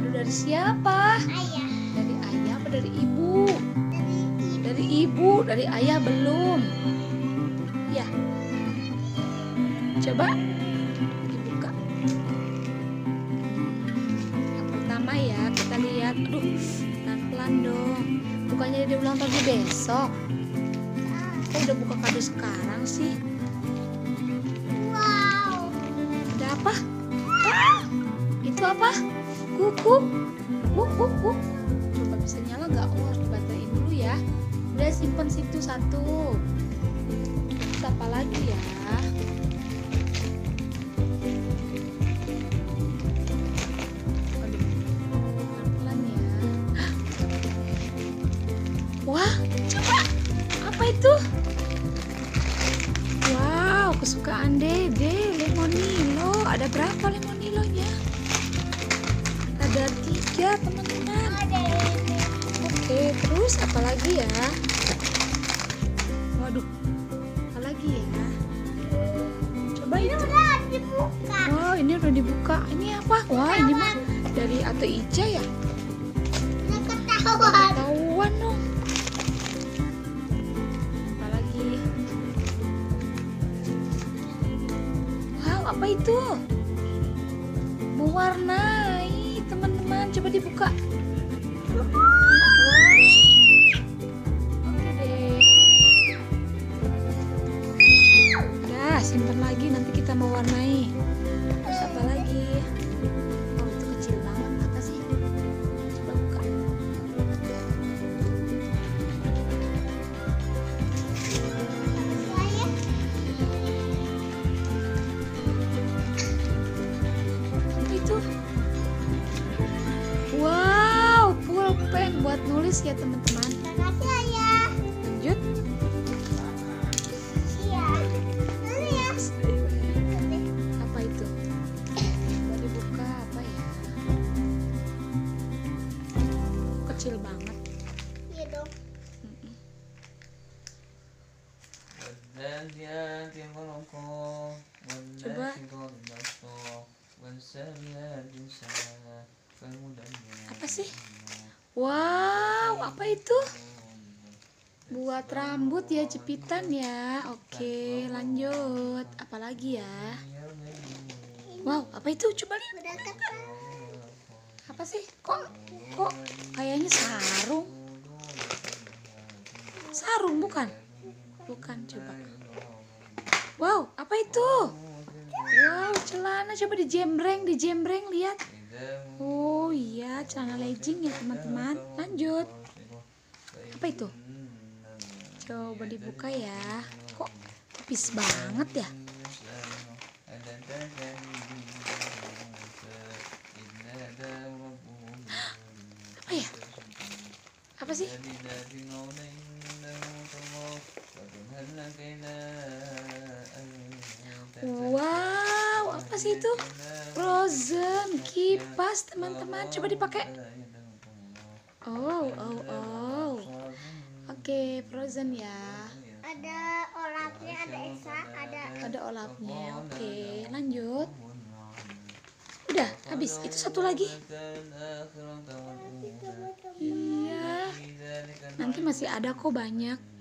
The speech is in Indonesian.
Kado dari siapa? Ayah. Dari ayah apa dari ibu? Dari Dari ibu, dari ayah belum. Ya. Coba dibuka. Yang pertama ya, kita lihat. Aduh, pelan-pelan dong. Bukannya dia ulang tahun besok. Kok udah buka kado sekarang sih? wow. Ada apa? Ah, itu apa? Kuku. Buk. Coba bisa nyala nggak? Oh, harus dibatain dulu ya. Udah simpen situ satu. Terus apa lagi ya? Aduh, pelan-pelan ya. Wah, coba. Apa itu? Wow, kesukaan Dede, lemonilo. Ada berapa lemonilonya? Ada 3, teman-teman. Ada ini. Oke, terus apa lagi ya? Waduh, apa lagi ya? Coba Ini itu. udah dibuka. Wow, ini udah dibuka. Ini apa? Wah, ini mah dari Ate Ica ya? Udah ketahuan. Tahuan dong. Apa lagi? Wow, apa itu? Mewarnai, teman-teman. Coba dibuka. Oke deh. Udah, simpan lagi. Nanti kita mewarnai. Terus apa lagi? Oh, itu kecil banget. Apa sih? Coba buka. Saya Apa itu? Wow, pulpen buat nulis ya teman-teman. makasih ayah. Lanjut. Iya. Ini ya. Apa itu? Coba dibuka apa ya? Kecil banget. Iya dong. Coba. Apa sih? Wow, apa itu? Buat rambut ya, jepitan ya. Oke, lanjut. Apa lagi ya? Wow, apa itu? Coba lihat. Udah ketahuan. Apa sih? Kok kayaknya sarung? Sarung bukan? Bukan, coba. Wow, apa itu? Wow, celana. Coba dijembreng lihat. Oh iya, celana legging ya teman-teman. Lanjut. Apa itu? Coba dibuka ya. Kok tipis banget ya? Apa ya? Apa sih? Wow, apa sih itu? Frozen kipas teman-teman. Coba dipakai. Oh. Oke, Frozen ya. Ada olapnya, ada Esa, Ada olapnya. Oke, lanjut. Udah, habis. Itu satu lagi. Iya. Nanti masih ada kok banyak.